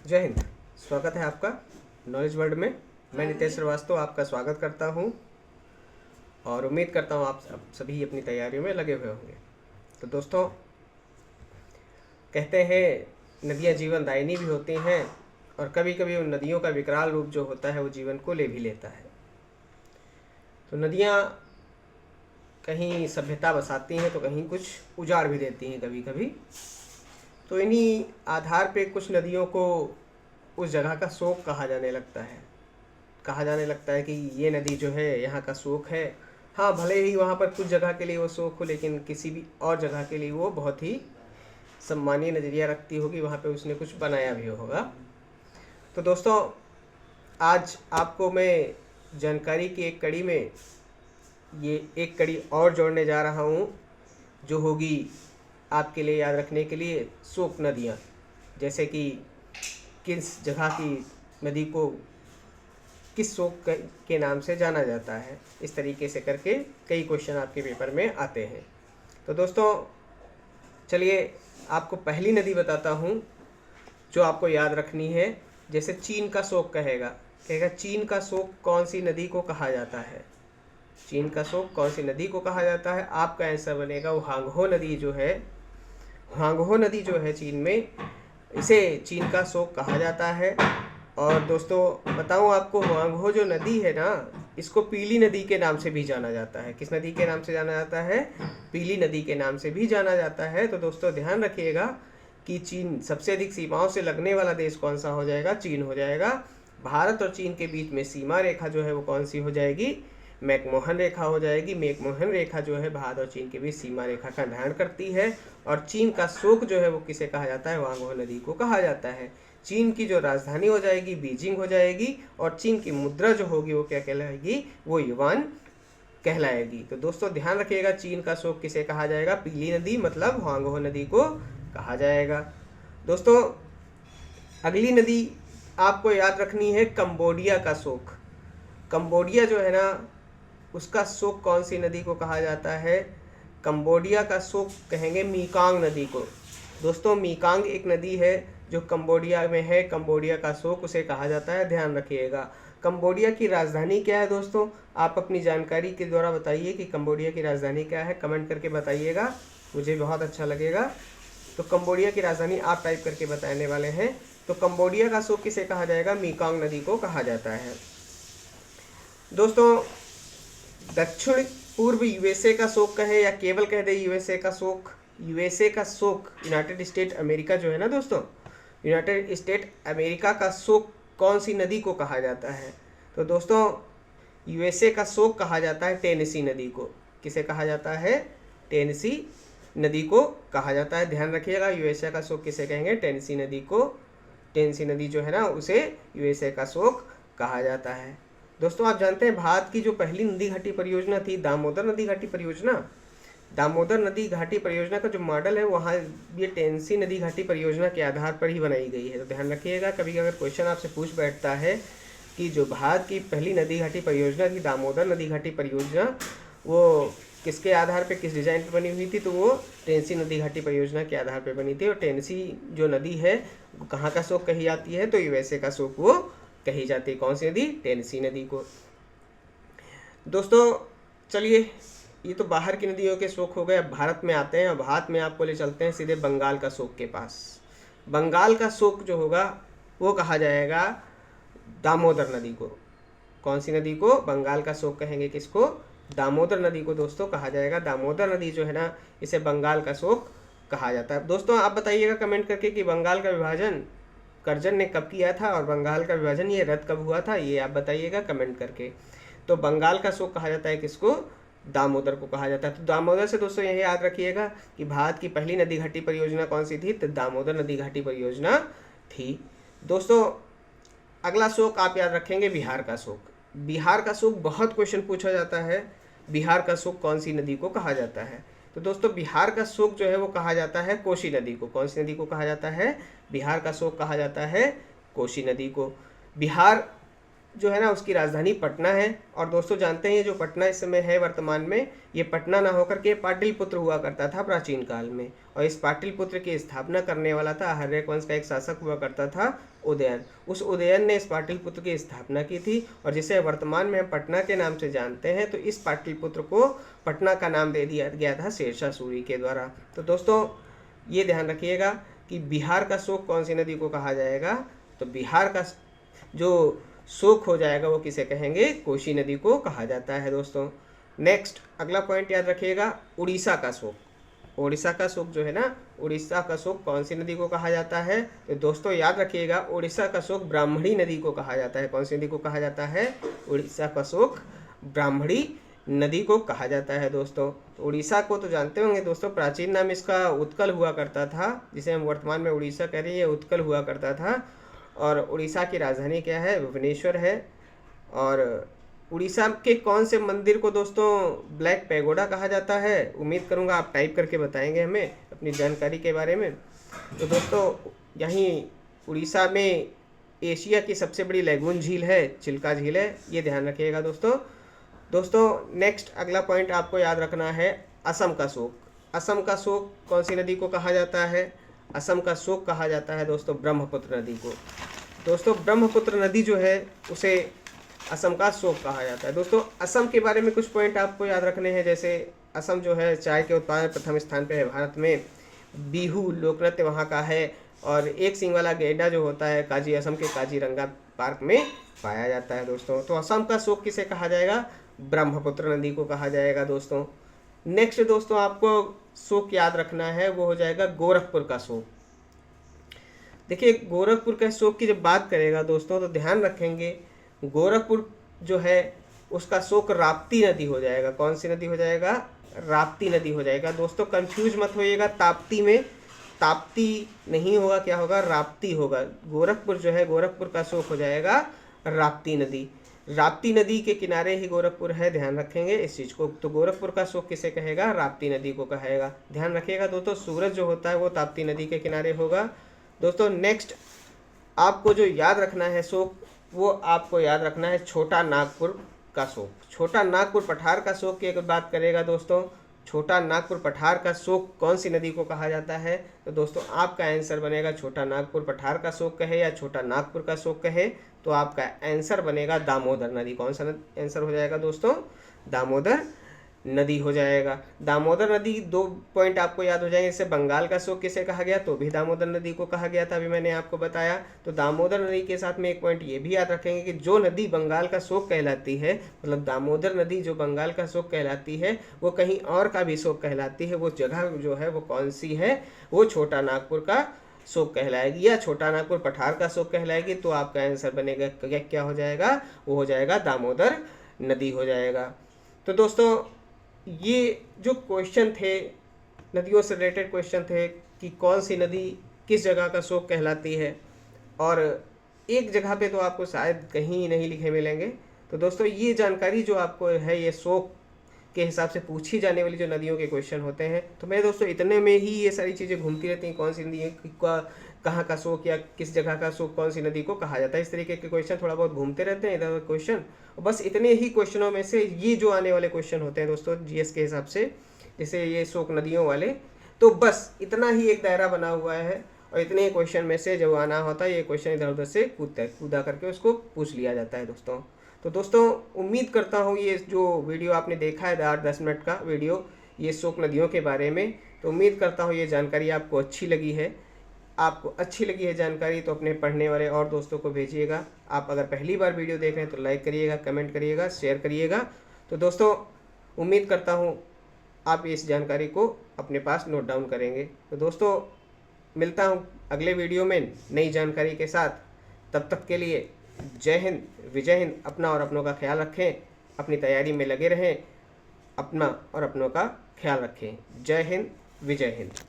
जय हिंद। स्वागत है आपका नॉलेज वर्ल्ड में। मैं नितेश श्रीवास्तव आपका स्वागत करता हूं और उम्मीद करता हूं आप सभी अपनी तैयारियों में लगे हुए होंगे। तो दोस्तों, कहते हैं नदियां जीवन दायिनी भी होती हैं और कभी कभी उन नदियों का विकराल रूप जो होता है वो जीवन को ले भी लेता है। तो नदियां कहीं सभ्यता बसाती हैं तो कहीं कुछ उजाड़ भी देती हैं कभी कभी। तो इन्हीं आधार पे कुछ नदियों को उस जगह का शोक कहा जाने लगता है। कहा जाने लगता है कि ये नदी जो है यहाँ का शोक है। हाँ, भले ही वहाँ पर कुछ जगह के लिए वो शोक हो, लेकिन किसी भी और जगह के लिए वो बहुत ही सम्मानीय नज़रिया रखती होगी, वहाँ पे उसने कुछ बनाया भी होगा। तो दोस्तों, आज आपको मैं जानकारी की एक कड़ी में ये एक कड़ी और जोड़ने जा रहा हूँ, जो होगी आपके लिए याद रखने के लिए शोक नदियाँ। जैसे कि किस जगह की नदी को किस शोक के नाम से जाना जाता है, इस तरीके से करके कई क्वेश्चन आपके पेपर में आते हैं। तो दोस्तों, चलिए आपको पहली नदी बताता हूँ जो आपको याद रखनी है। जैसे चीन का शोक कहेगा चीन का शोक कौन सी नदी को कहा जाता है। चीन का शोक कौन सी नदी को कहा जाता है? आपका आंसर बनेगा हुआंगहो नदी जो है। हुआंगहो नदी जो है चीन में, इसे चीन का शोक कहा जाता है। और दोस्तों बताऊं आपको, हुआंगहो जो नदी है ना, इसको पीली नदी के नाम से भी जाना जाता है। किस नदी के नाम से जाना जाता है? पीली नदी के नाम से भी जाना जाता है। तो दोस्तों ध्यान रखिएगा कि चीन सबसे अधिक सीमाओं से लगने वाला देश कौन सा हो जाएगा? चीन हो जाएगा। भारत और चीन के बीच में सीमा रेखा जो है वो कौन सी हो जाएगी? मैकमोहन रेखा हो जाएगी। मैकमोहन रेखा जो है भारत और चीन के बीच सीमा रेखा का निर्धारण करती है। और चीन का शोक जो है वो किसे कहा जाता है? हुआंगहो नदी को कहा जाता है। चीन की जो राजधानी हो जाएगी बीजिंग हो जाएगी, और चीन की मुद्रा जो होगी वो क्या कहलाएगी? वो युआन कहलाएगी। तो दोस्तों ध्यान रखिएगा, चीन का शोक किसे कहा जाएगा? पीली नदी मतलब हुआंगहो नदी को कहा जाएगा। दोस्तों अगली नदी आपको याद रखनी है, कंबोडिया का शोक। कंबोडिया जो है ना, उसका शोक कौन सी नदी को कहा जाता है? कंबोडिया का शोक कहेंगे मीकांग नदी को। दोस्तों मीकांग एक नदी है जो कंबोडिया में है। कंबोडिया का शोक उसे कहा जाता है, ध्यान रखिएगा। कंबोडिया की राजधानी क्या है? दोस्तों आप अपनी जानकारी के द्वारा बताइए कि कंबोडिया की राजधानी क्या है, कमेंट करके बताइएगा, मुझे बहुत अच्छा लगेगा। तो कंबोडिया की राजधानी आप टाइप करके बताने वाले हैं। तो कंबोडिया का शोक किसे कहा जाएगा? मीकांग नदी को कहा जाता है। दोस्तों दक्षिण पूर्व यूएसए का शोक कहे या केवल कह दे यूएसए का शोक, यूएसए का शोक यूनाइटेड स्टेट अमेरिका जो है ना दोस्तों, यूनाइटेड स्टेट अमेरिका का शोक कौन सी नदी को कहा जाता है? तो दोस्तों यूएसए का शोक कहा जाता है टेनेसी नदी को। किसे कहा जाता है? टेनेसी नदी को कहा जाता है। ध्यान रखिएगा, यूएसए का शोक किसे कहेंगे? टेनेसी नदी को। टेनेसी नदी जो है ना, उसे यूएसए का शोक कहा जाता है। दोस्तों आप जानते हैं भारत की जो पहली नदी घाटी परियोजना थी, दामोदर नदी घाटी परियोजना, दामोदर नदी घाटी परियोजना का जो मॉडल है वहाँ ये टेनेसी नदी घाटी परियोजना के आधार पर ही बनाई गई है। तो ध्यान रखिएगा, कभी अगर क्वेश्चन आपसे पूछ बैठता है कि जो भारत की पहली नदी घाटी परियोजना थी दामोदर नदी घाटी परियोजना, वो किसके आधार पे, किस डिज़ाइन पर बनी हुई थी? तो वो टेनेसी नदी घाटी परियोजना के आधार पर बनी थी। और टेनेसी जो नदी है वो कहाँ का शोक कही जाती है? तो यूएसए का शोक वो कही जाती है। कौन सी नदी? टेनेसी नदी को। दोस्तों चलिए, ये तो बाहर की नदियों के शोक हो गए। अब भारत में आते हैं और भारत में आपको ले चलते हैं सीधे बंगाल का शोक के पास। बंगाल का शोक जो होगा वो कहा जाएगा दामोदर नदी को। कौन सी नदी को? बंगाल का शोक कहेंगे किसको? दामोदर नदी को दोस्तों कहा जाएगा। दामोदर नदी जो है ना, इसे बंगाल का शोक कहा जाता है। दोस्तों आप बताइएगा कमेंट करके कि बंगाल का विभाजन कर्जन ने कब किया था और बंगाल का विभाजन ये रद्द कब हुआ था, ये आप बताइएगा कमेंट करके। तो बंगाल का शोक कहा जाता है किसको? दामोदर को कहा जाता है। तो दामोदर से दोस्तों यही याद रखिएगा कि भारत की पहली नदी घाटी परियोजना कौन सी थी? तो दामोदर नदी घाटी परियोजना थी। दोस्तों अगला शोक आप याद रखेंगे, बिहार का शोक। बिहार का शोक बहुत क्वेश्चन पूछा जाता है। बिहार का शोक कौन सी नदी को कहा जाता है? तो दोस्तों बिहार का शोक जो है वो कहा जाता है कोसी नदी को। कौन सी नदी को कहा जाता है? बिहार का शोक कहा जाता है कोसी नदी को। बिहार जो है ना उसकी राजधानी पटना है। और दोस्तों जानते हैं ये जो पटना इस समय है वर्तमान में, ये पटना ना होकर के पाटलिपुत्र हुआ करता था प्राचीन काल में। और इस पाटलिपुत्र की स्थापना करने वाला था आर्यक वंश का एक शासक हुआ करता था उदयन। उस उदयन ने इस पाटलिपुत्र की स्थापना की थी और जिसे वर्तमान में हम पटना के नाम से जानते हैं। तो इस पाटलिपुत्र को पटना का नाम दे दिया गया था शेरशाह सूरी के द्वारा। तो दोस्तों ये ध्यान रखिएगा कि बिहार का शोक कौन सी नदी को कहा जाएगा। तो बिहार का जो शोक हो जाएगा वो किसे कहेंगे, कोसी नदी को कहा जाता है दोस्तों। नेक्स्ट अगला पॉइंट याद रखिएगा, उड़ीसा का शोक। उड़ीसा का शोक जो है ना, उड़ीसा का शोक कौन सी नदी को कहा जाता है। तो दोस्तों याद रखिएगा उड़ीसा का शोक ब्राह्मणी नदी को कहा जाता है। कौन सी नदी को कहा जाता है, उड़ीसा का शोक ब्राह्मणी नदी को कहा जाता है दोस्तों। तो उड़ीसा को तो जानते होंगे दोस्तों, प्राचीन नाम इसका उत्कल हुआ करता था, जिसे हम वर्तमान में उड़ीसा कह रहे हैं, ये उत्कल हुआ करता था। और उड़ीसा की राजधानी क्या है, भुवनेश्वर है। और उड़ीसा के कौन से मंदिर को दोस्तों ब्लैक पैगोडा कहा जाता है, उम्मीद करूंगा आप टाइप करके बताएंगे हमें अपनी जानकारी के बारे में। तो दोस्तों यहीं उड़ीसा में एशिया की सबसे बड़ी लैगून झील है, चिल्का झील है, ये ध्यान रखिएगा दोस्तों। नेक्स्ट अगला पॉइंट आपको याद रखना है, असम का शोक। असम का शोक कौन सी नदी को कहा जाता है, असम का शोक कहा जाता है दोस्तों ब्रह्मपुत्र नदी को। दोस्तों ब्रह्मपुत्र नदी जो है उसे असम का शोक कहा जाता है। दोस्तों असम के बारे में कुछ पॉइंट आपको याद रखने हैं, जैसे असम जो है चाय के उत्पादन प्रथम स्थान पे है भारत में, बिहू लोक नृत्य वहाँ का है, और एक सींग वाला गैंडा जो होता है काजी असम के काजीरंगा पार्क में पाया जाता है दोस्तों। तो असम का शोक किसे कहा जाएगा, ब्रह्मपुत्र नदी को कहा जाएगा दोस्तों। नेक्स्ट दोस्तों आपको शोक याद रखना है, वो हो जाएगा गोरखपुर का शोक। देखिए गोरखपुर के शोक की जब बात करेगा दोस्तों तो ध्यान रखेंगे गोरखपुर जो है उसका शोक राप्ती नदी हो जाएगा। कौन सी नदी हो जाएगा, राप्ती नदी हो जाएगा दोस्तों। कंफ्यूज मत होइएगा ताप्ती में, ताप्ती नहीं होगा, क्या होगा, राप्ती होगा। गोरखपुर जो है, गोरखपुर का शोक हो जाएगा राप्ती नदी। राप्ती नदी के किनारे ही गोरखपुर है, ध्यान रखेंगे इस चीज़ को। तो गोरखपुर का शोक किसे कहेगा, राप्ती नदी को कहेगा, ध्यान रखिएगा दोस्तों। सूरज जो होता है वो ताप्ती नदी के किनारे होगा दोस्तों। नेक्स्ट आपको जो याद रखना है शोक, वो आपको याद रखना है छोटा नागपुर का शोक। छोटा नागपुर पठार का शोक की अगर बात करेगा दोस्तों, छोटा नागपुर पठार का शोक कौन सी नदी को कहा जाता है। तो दोस्तों आपका आंसर बनेगा छोटा नागपुर पठार का शोक कहे या छोटा नागपुर का शोक कहे तो आपका आंसर बनेगा दामोदर नदी। कौन सा आंसर हो जाएगा दोस्तों, दामोदर नदी हो जाएगा। दामोदर नदी, दो पॉइंट आपको याद हो जाएंगे। जैसे बंगाल का शोक किसे कहा गया, तो भी दामोदर नदी को कहा गया था, अभी मैंने आपको बताया। तो दामोदर नदी के साथ में एक पॉइंट ये भी याद रखेंगे कि जो नदी बंगाल का शोक कहलाती है, मतलब दामोदर नदी जो बंगाल का शोक कहलाती है वो कहीं और का भी शोक कहलाती है। वो जगह जो है वो कौन सी है, वो छोटा नागपुर का शोक कहलाएगी या छोटा नागपुर पठार का शोक कहलाएगी। तो आपका आंसर बनेगा क्या हो जाएगा, वो हो जाएगा दामोदर नदी हो जाएगा। तो दोस्तों ये जो क्वेश्चन थे, नदियों से रिलेटेड क्वेश्चन थे कि कौन सी नदी किस जगह का शोक कहलाती है, और एक जगह पे तो आपको शायद कहीं नहीं लिखे मिलेंगे। तो दोस्तों ये जानकारी जो आपको है, ये शोक के हिसाब से पूछी जाने वाली जो नदियों के क्वेश्चन होते हैं, तो मेरे दोस्तों इतने में ही ये सारी चीज़ें घूमती रहती हैं। कौन सी नदी का कहाँ का शोक या किस जगह का शोक कौन सी नदी को कहा जाता है, इस तरीके के क्वेश्चन थोड़ा बहुत घूमते रहते हैं इधर उधर क्वेश्चन। बस इतने ही क्वेश्चनों में से ये जो आने वाले क्वेश्चन होते हैं दोस्तों जीएस के हिसाब से, जैसे ये शोक नदियों वाले, तो बस इतना ही एक दायरा बना हुआ है और इतने ही क्वेश्चन में से जब आना होता है ये क्वेश्चन इधर उधर से कूदा करके उसको पूछ लिया जाता है दोस्तों। तो दोस्तों उम्मीद करता हूँ ये जो वीडियो आपने देखा है 8-10 मिनट का वीडियो ये शोक नदियों के बारे में, तो उम्मीद करता हूँ ये जानकारी आपको अच्छी लगी है। आपको अच्छी लगी है जानकारी तो अपने पढ़ने वाले और दोस्तों को भेजिएगा। आप अगर पहली बार वीडियो देख रहे हैं तो लाइक करिएगा, कमेंट करिएगा, शेयर करिएगा। तो दोस्तों उम्मीद करता हूँ आप इस जानकारी को अपने पास नोट डाउन करेंगे। तो दोस्तों मिलता हूँ अगले वीडियो में नई जानकारी के साथ। तब तक के लिए जय हिंद, विजय हिंद। अपना और अपनों का ख्याल रखें, अपनी तैयारी में लगे रहें, अपना और अपनों का ख्याल रखें। जय हिंद, विजय हिंद।